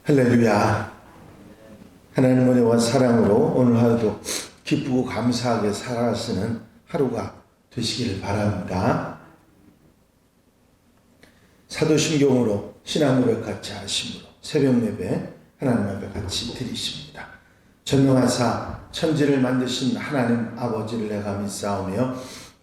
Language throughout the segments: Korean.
할렐루야. 하나님 은혜와 사랑으로 오늘 하루도 기쁘고 감사하게 살아가시는 하루가 되시기를 바랍니다. 사도신경으로 신앙 고백 같이 하심으로 새벽 예배 하나님 앞에 같이 드리십니다. 전능하사 천지를 만드신 하나님 아버지를 내가 믿사오며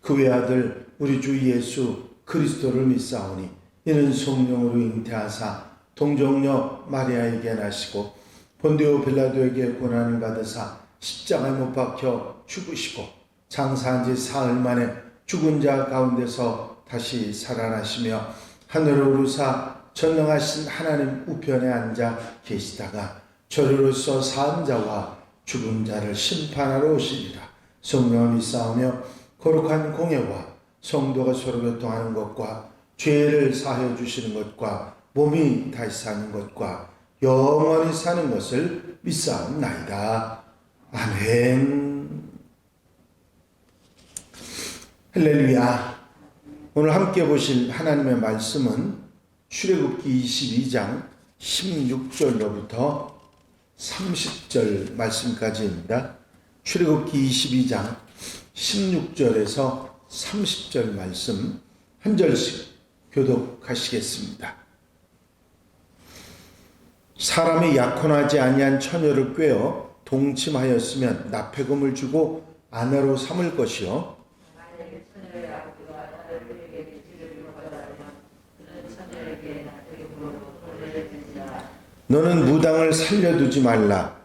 그 외아들 우리 주 예수 그리스도를 믿사오니 이는 성령으로 잉태하사 동정녀 마리아에게 나시고 본디오 빌라도에게 고난을 받으사 십자가에 못 박혀 죽으시고 장사한 지 사흘 만에 죽은 자 가운데서 다시 살아나시며 하늘로 오르사 전능하신 하나님 우편에 앉아 계시다가 저리로서 사은 자와 죽은 자를 심판하러 오시리라. 성령을 믿사오며 거룩한 공예와 성도가 서로 교통하는 것과 죄를 사하여 주시는 것과 몸이 다시 사는 것과 영원히 사는 것을 믿사옵나이다. 아멘. 할렐루야. 오늘 함께 보실 하나님의 말씀은 출애굽기 22장 16절로부터 30절 말씀까지입니다. 출애굽기 22장 16절에서 30절 말씀 한 절씩 교독하시겠습니다. 사람이 약혼하지 아니한 처녀를 꾀어 동침하였으면 납폐금을 주고 아내로 삼을 것이요 너는 무당을 살려두지 말라.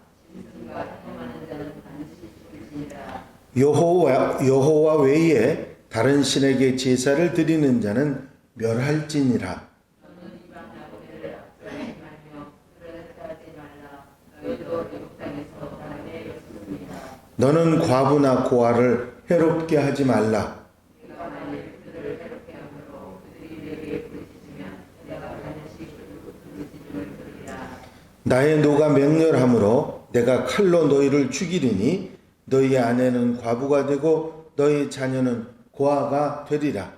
여호와 외에 다른 신에게 제사를 드리는 자는 멸할지니라. 너는 과부나 고아를 해롭게 하지 말라. 나의 노가 맹렬함으로 내가 칼로 너희를 죽이리니 너희의 아내는 과부가 되고 너희 자녀는 고아가 되리라.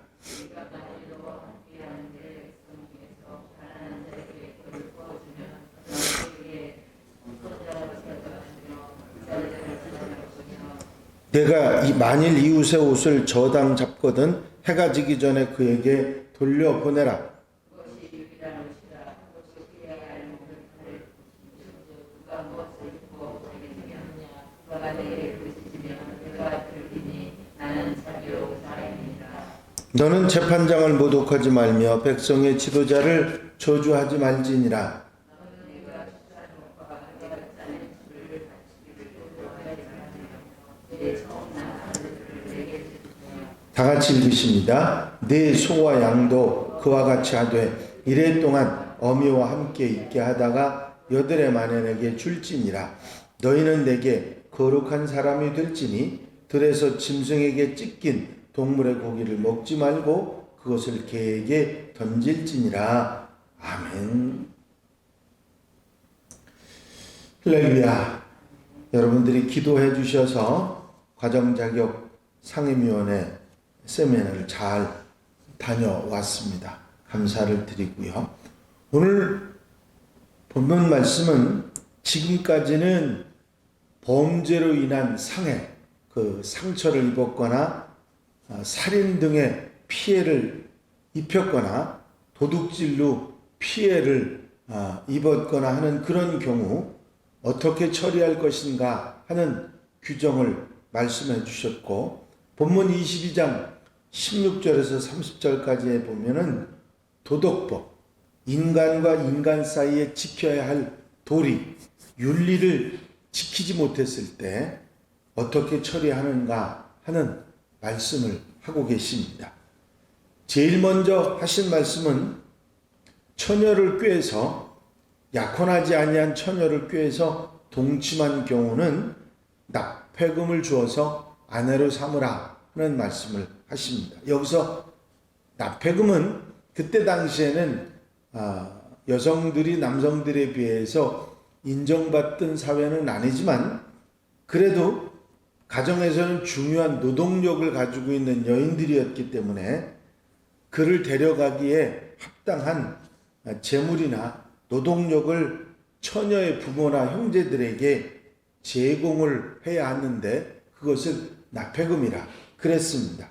내가 만일 이웃의 옷을 저당 잡거든 해가 지기 전에 그에게 돌려보내라. 너는 재판장을 모독하지 말며 백성의 지도자를 저주하지 말지니라. 다 같이 읽으십니다. 내 소와 양도 그와 같이 하되 이래 동안 어미와 함께 있게 하다가 여드레 만에 내게 줄지니라. 너희는 내게 거룩한 사람이 될지니 들에서 짐승에게 찢긴 동물의 고기를 먹지 말고 그것을 개에게 던질지니라. 아멘. 할렐루야. 여러분들이 기도해 주셔서 과정자격 상임위원회 세미나를 잘 다녀왔습니다. 감사를 드리고요. 오늘 본문 말씀은 지금까지는 범죄로 인한 상해, 그 상처를 입었거나 살인 등의 피해를 입혔거나 도둑질로 피해를 입었거나 하는 그런 경우 어떻게 처리할 것인가 하는 규정을 말씀해 주셨고, 본문 22장 16절에서 30절까지에 보면은 도덕법, 인간과 인간 사이에 지켜야 할 도리, 윤리를 지키지 못했을 때 어떻게 처리하는가 하는 말씀을 하고 계십니다. 제일 먼저 하신 말씀은 처녀를 꾀해서, 약혼하지 아니한 처녀를 꾀해서 동침한 경우는 납폐금을 주어서 아내로 삼으라 하는 말씀을 하십니다. 여기서 납폐금은 그때 당시에는 여성들이 남성들에 비해서 인정받던 사회는 아니지만 그래도 가정에서는 중요한 노동력을 가지고 있는 여인들이었기 때문에 그를 데려가기에 합당한 재물이나 노동력을 처녀의 부모나 형제들에게 제공을 해야 하는데 그것을 납폐금이라 그랬습니다.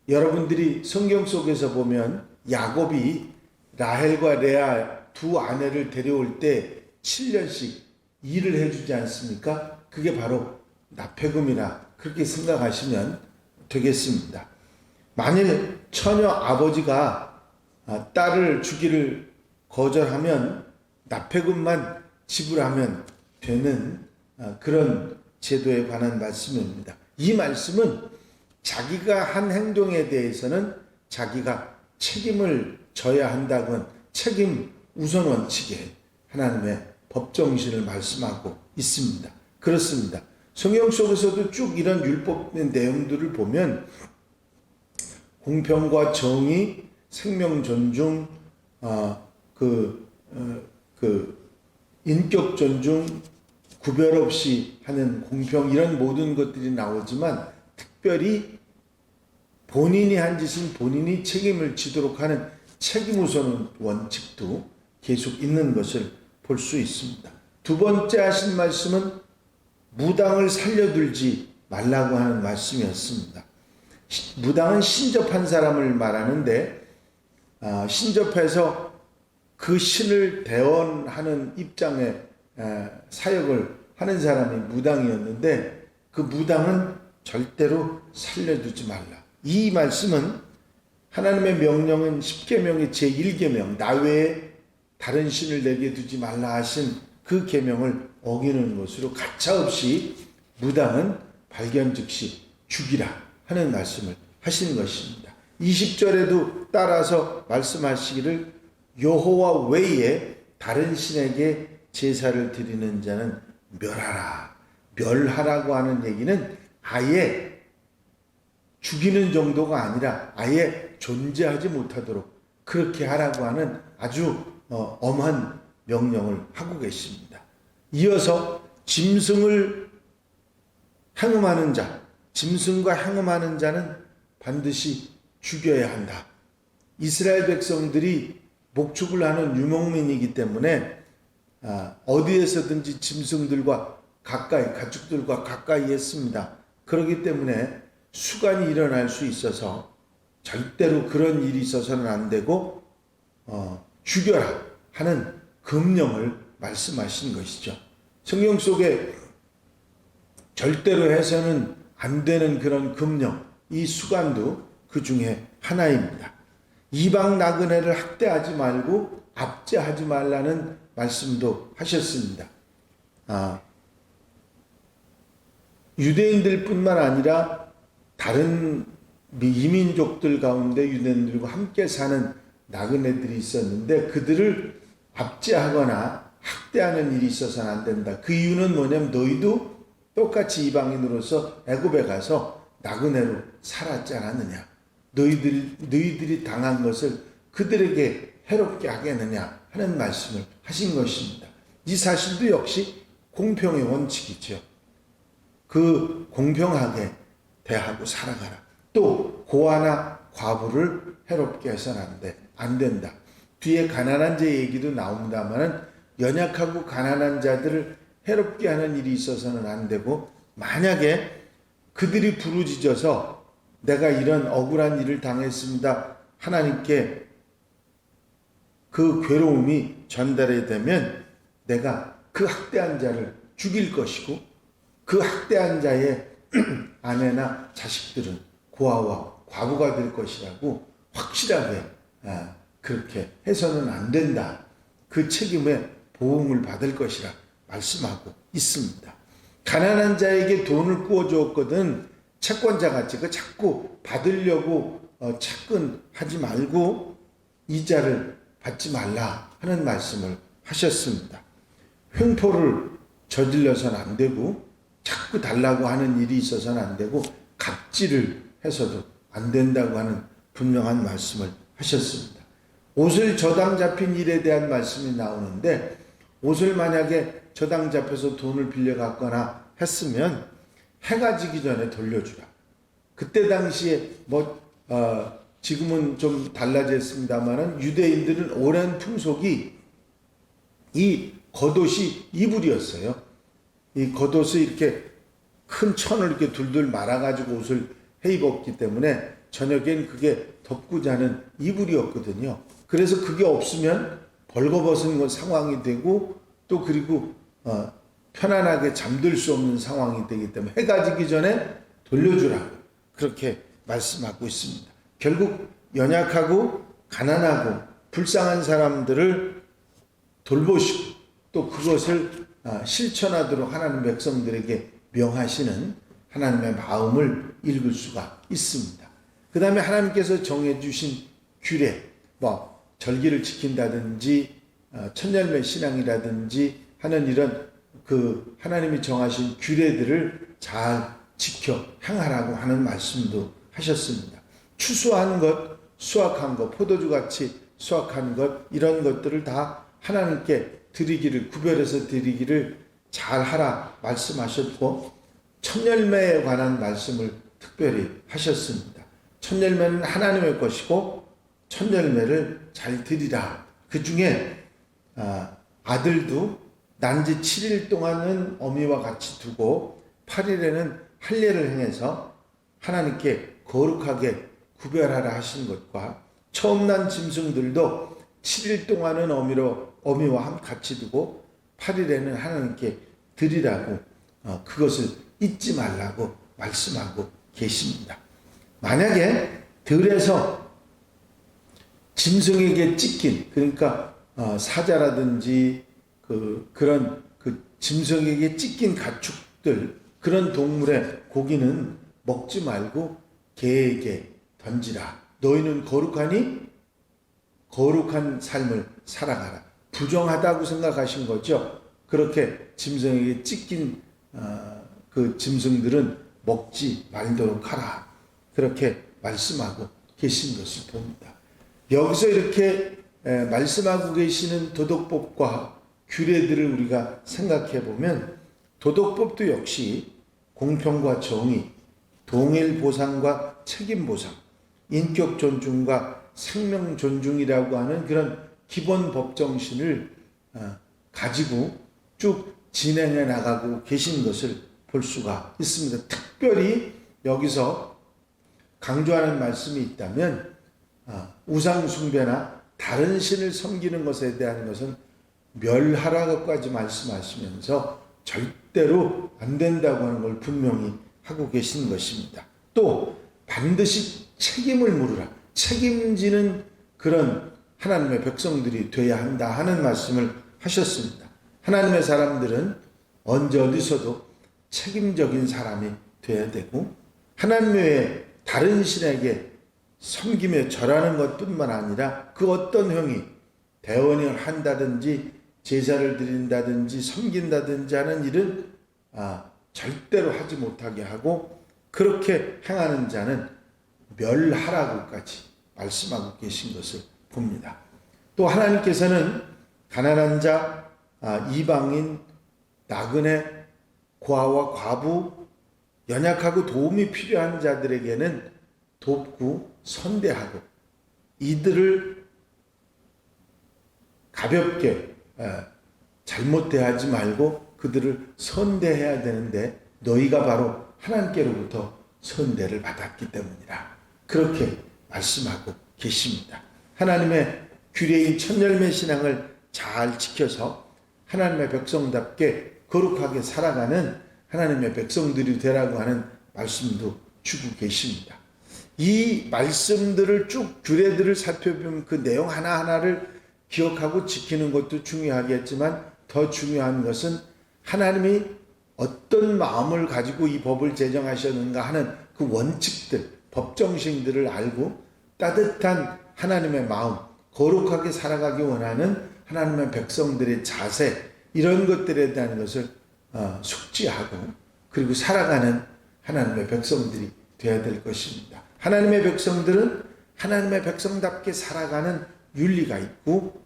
여러분들이 성경 속에서 보면 야곱이 라헬과 레아 두 아내를 데려올 때 7년씩 일을 해주지 않습니까? 그게 바로 납폐금이라 그렇게 생각하시면 되겠습니다. 만일 처녀 아버지가 딸을 주기를 거절하면 납폐금만 지불하면 되는 그런 제도에 관한 말씀입니다. 이 말씀은 자기가 한 행동에 대해서는 자기가 책임을 져야 한다는 책임 우선 원칙에 하나님의 법정신을 말씀하고 있습니다. 그렇습니다. 성경 속에서도 쭉 이런 율법의 내용들을 보면 공평과 정의, 생명 존중, 인격 존중, 구별 없이 하는 공평 이런 모든 것들이 나오지만 특별히 본인이 한 짓은 본인이 책임을 지도록 하는 책임 우선 원칙도 계속 있는 것을 볼 수 있습니다. 두 번째 하신 말씀은 무당을 살려둘지 말라고 하는 말씀이었습니다. 무당은 신접한 사람을 말하는데 신접해서 그 신을 대언하는 입장의 사역을 하는 사람이 무당이었는데 그 무당은 절대로 살려두지 말라. 이 말씀은 하나님의 명령은 십계명의 제1계명 나 외에 다른 신을 내게 두지 말라 하신 그 계명을 어기는 것으로 가차없이 무당은 발견 즉시 죽이라 하는 말씀을 하시는 것입니다. 20절에도 따라서 말씀하시기를 여호와 외에 다른 신에게 제사를 드리는 자는 멸하라. 멸하라고 하는 얘기는 아예 죽이는 정도가 아니라 아예 존재하지 못하도록 그렇게 하라고 하는 아주 엄한 명령을 하고 계십니다. 이어서 짐승을 향음하는 자, 짐승과 향음하는 자는 반드시 죽여야 한다. 이스라엘 백성들이 목축을 하는 유목민이기 때문에 어디에서든지 짐승들과 가까이, 가축들과 가까이 했습니다. 그렇기 때문에 수간이 일어날 수 있어서 절대로 그런 일이 있어서는 안 되고 죽여라 하는 금령을 말씀하신 것이죠. 성경 속에 절대로 해서는 안 되는 그런 금령, 이 수간도 그 중에 하나입니다. 이방 나그네를 학대하지 말고 압제하지 말라는 말씀도 하셨습니다. 유대인들뿐만 아니라 다른 이민족들 가운데 유대인들과 함께 사는 나그네들이 있었는데 그들을 압제하거나 학대하는 일이 있어서는 안 된다. 그 이유는 뭐냐면 너희도 똑같이 이방인으로서 애굽에 가서 나그네로 살았지 않았느냐. 너희들이 당한 것을 그들에게 해롭게 하겠느냐 하는 말씀을 하신 것입니다. 이 사실도 역시 공평의 원칙이죠. 그 공평하게 대하고 살아가라. 또 고아나 과부를 해롭게 해서는 안 된다. 뒤에 가난한 자 얘기도 나옵니다만은 연약하고 가난한 자들을 해롭게 하는 일이 있어서는 안 되고 만약에 그들이 부르짖어서 내가 이런 억울한 일을 당했습니다. 하나님께 그 괴로움이 전달이 되면 내가 그 학대한 자를 죽일 것이고 그 학대한 자의 아내나 자식들은 고아와 과부가 될 것이라고 확실하게 그렇게 해서는 안 된다. 그 책임에 보응을 받을 것이라 말씀하고 있습니다. 가난한 자에게 돈을 구워 주었거든 채권자같이 그 자꾸 받으려고 채권하지 말고 이자를 받지 말라 하는 말씀을 하셨습니다. 횡포를 저질러서는 안 되고 자꾸 달라고 하는 일이 있어서는 안 되고 갑질을 해서도 안 된다고 하는 분명한 말씀을 하셨습니다. 옷을 저당 잡힌 일에 대한 말씀이 나오는데 옷을 만약에 저당 잡혀서 돈을 빌려갔거나 했으면 해가 지기 전에 돌려주라. 그때 당시에 지금은 좀 달라졌습니다만은 유대인들은 오랜 풍속이 이 겉옷이 이불이었어요. 이 겉옷을 이렇게 큰 천을 이렇게 둘둘 말아가지고 옷을 해 입었기 때문에 저녁엔 그게 덮고 자는 이불이었거든요. 그래서 그게 없으면 벌거벗은 상황이 되고 또 그리고 편안하게 잠들 수 없는 상황이 되기 때문에 해가 지기 전에 돌려주라고 그렇게 말씀하고 있습니다. 결국 연약하고 가난하고 불쌍한 사람들을 돌보시고 또 그것을 실천하도록 하나님 백성들에게 명하시는 하나님의 마음을 읽을 수가 있습니다. 그 다음에 하나님께서 정해주신 규례, 절기를 지킨다든지 천열매 신앙이라든지 하는 이런 그 하나님이 정하신 규례들을 잘 지켜 행하라고 하는 말씀도 하셨습니다. 추수한 것, 수확한 것, 포도주같이 수확한 것 이런 것들을 다 하나님께 드리기를 구별해서 드리기를 잘 하라 말씀하셨고 천열매에 관한 말씀을 특별히 하셨습니다. 천열매는 하나님의 것이고 천열매를 잘 드리라. 그 중에 아들도 난지 7일 동안은 어미와 같이 두고 8일에는 할례를 행해서 하나님께 거룩하게 구별하라 하신 것과 처음 난 짐승들도 7일 동안은 어미와 같이 두고 8일에는 하나님께 드리라고 그것을 잊지 말라고 말씀하고 계십니다. 만약에 들에서 짐승에게 찢긴 그러니까 사자라든지 그런 짐승에게 찢긴 가축들 그런 동물의 고기는 먹지 말고 개에게 던지라. 너희는 거룩하니 거룩한 삶을 살아가라. 부정하다고 생각하신 거죠. 그렇게 짐승에게 찢긴 그 짐승들은 먹지 말도록 하라. 그렇게 말씀하고 계신 것을 봅니다. 여기서 이렇게 말씀하고 계시는 도덕법과 규례들을 우리가 생각해 보면 도덕법도 역시 공평과 정의, 동일 보상과 책임 보상, 인격 존중과 생명 존중이라고 하는 그런 기본 법 정신을 가지고 쭉 진행해 나가고 계신 것을 볼 수가 있습니다. 특별히 여기서 강조하는 말씀이 있다면 우상 숭배나 다른 신을 섬기는 것에 대한 것은 멸하라고까지 말씀하시면서 절대로 안 된다고 하는 걸 분명히 하고 계신 것입니다. 또 반드시 책임을 물으라. 책임지는 그런 하나님의 백성들이 돼야 한다 하는 말씀을 하셨습니다. 하나님의 사람들은 언제 어디서도 책임적인 사람이 돼야 되고 하나님 외에 다른 신에게 섬기며 절하는 것뿐만 아니라 그 어떤 형이 대언을 한다든지 제사를 드린다든지 섬긴다든지 하는 일은 절대로 하지 못하게 하고 그렇게 행하는 자는 멸하라고까지 말씀하고 계신 것을 봅니다. 또 하나님께서는 가난한 자, 이방인, 나그네, 고아와 과부, 연약하고 도움이 필요한 자들에게는 돕고 선대하고 이들을 가볍게 잘못 대하지 말고 그들을 선대해야 되는데 너희가 바로 하나님께로부터 선대를 받았기 때문이라. 그렇게 말씀하고 계십니다. 하나님의 규례인 천열매 신앙을 잘 지켜서 하나님의 백성답게 거룩하게 살아가는 하나님의 백성들이 되라고 하는 말씀도 주고 계십니다. 이 말씀들을 쭉 규례들을 살펴보면 그 내용 하나하나를 기억하고 지키는 것도 중요하겠지만 더 중요한 것은 하나님이 어떤 마음을 가지고 이 법을 제정하셨는가 하는 그 원칙들, 법정신들을 알고 따뜻한 하나님의 마음, 거룩하게 살아가기 원하는 하나님의 백성들의 자세 이런 것들에 대한 것을 숙지하고 그리고 살아가는 하나님의 백성들이 되어야 될 것입니다. 하나님의 백성들은 하나님의 백성답게 살아가는 윤리가 있고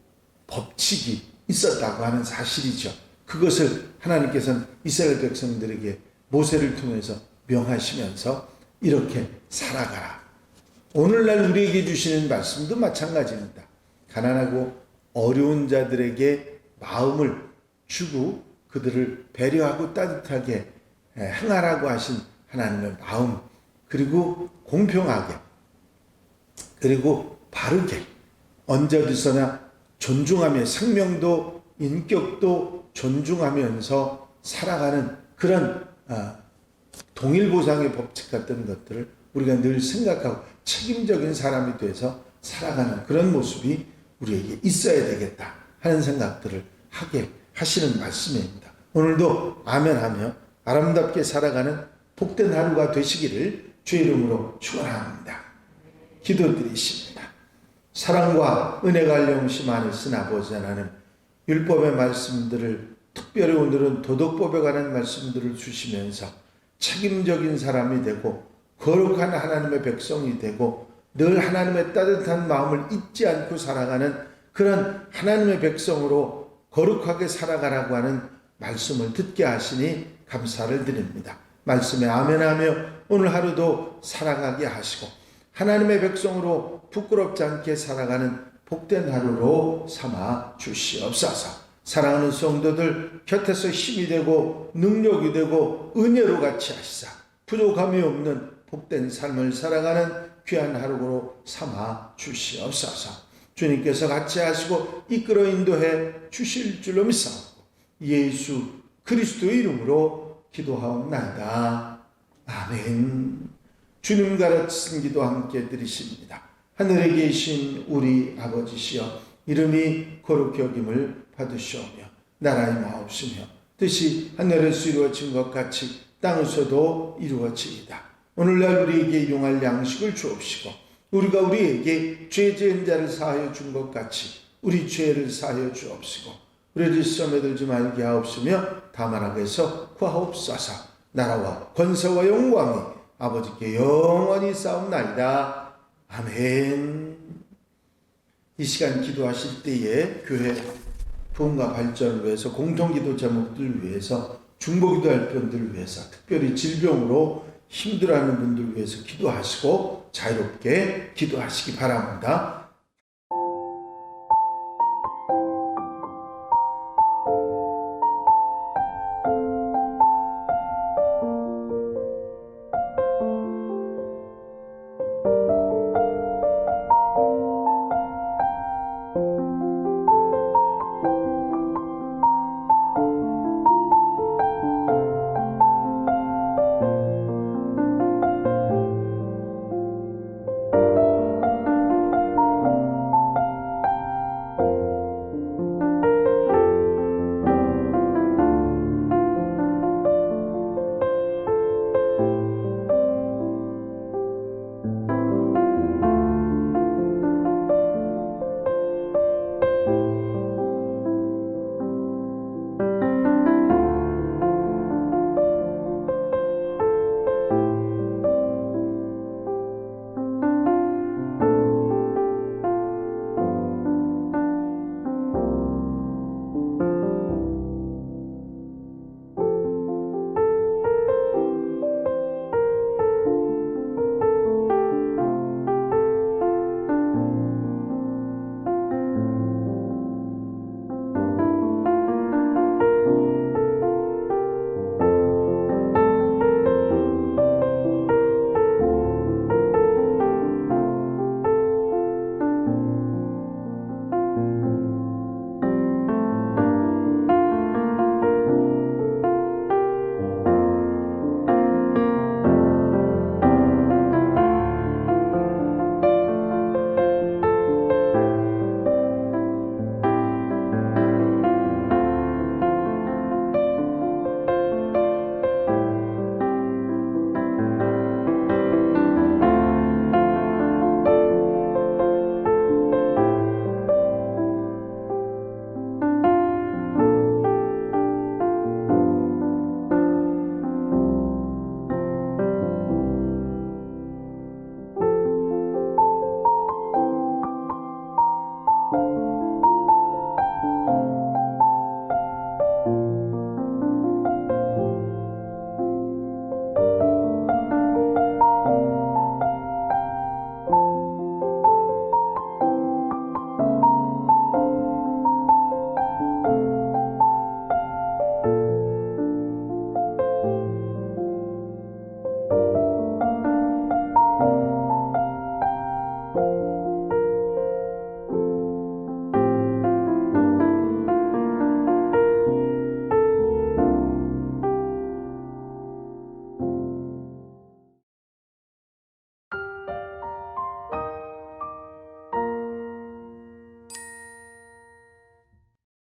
법칙이 있었다고 하는 사실이죠. 그것을 하나님께서는 이스라엘 백성들에게 모세를 통해서 명하시면서 이렇게 살아가라. 오늘날 우리에게 주시는 말씀도 마찬가지입니다. 가난하고 어려운 자들에게 마음을 주고 그들을 배려하고 따뜻하게 행하라고 하신 하나님의 마음, 그리고 공평하게, 그리고 바르게, 언제 어디서나 존중하며 생명도 인격도 존중하면서 살아가는 그런 동일보상의 법칙 같은 것들을 우리가 늘 생각하고 책임적인 사람이 돼서 살아가는 그런 모습이 우리에게 있어야 되겠다 하는 생각들을 하게 하시는 말씀입니다. 오늘도 아멘하며 아름답게 살아가는 복된 하루가 되시기를 주의 이름으로 축원합니다. 기도드리십니다. 사랑과 은혜가 영시 많으신 아버지 하나님, 율법의 말씀들을, 특별히 오늘은 도덕법에 관한 말씀들을 주시면서 책임적인 사람이 되고 거룩한 하나님의 백성이 되고 늘 하나님의 따뜻한 마음을 잊지 않고 살아가는 그런 하나님의 백성으로 거룩하게 살아가라고 하는 말씀을 듣게 하시니 감사를 드립니다. 말씀에 아멘하며 오늘 하루도 살아가게 하시고 하나님의 백성으로 부끄럽지 않게 살아가는 복된 하루로 삼아 주시옵소서. 사랑하는 성도들 곁에서 힘이 되고 능력이 되고 은혜로 같이 하시사 부족함이 없는 복된 삶을 살아가는 귀한 하루로 삼아 주시옵소서. 주님께서 같이 하시고 이끌어 인도해 주실 줄로 믿사옵고 예수 그리스도의 이름으로 기도하옵나이다. 아멘. 주님 가르치신 기도 함께 드리십니다. 하늘에 계신 우리 아버지시여, 이름이 거룩히 여김을 받으시오며 나라의 마옵시며 뜻이 하늘에서 이루어진 것 같이 땅에서도 이루어지이다. 오늘날 우리에게 용할 양식을 주옵시고 우리가 우리에게 죄 지은 자를 사하여 준 것 같이 우리 죄를 사하여 주옵시고 우리를 시험에 들지 말게 하옵시며 다만 악에서 구하옵소서. 나라와 권세와 영광이 아버지께 영원히 싸움나이다. 아멘. 이 시간 기도하실 때에 교회 부흥과 발전을 위해서, 공통기도 제목들을 위해서, 중보기도할 분들을 위해서, 특별히 질병으로 힘들어하는 분들을 위해서 기도하시고 자유롭게 기도하시기 바랍니다.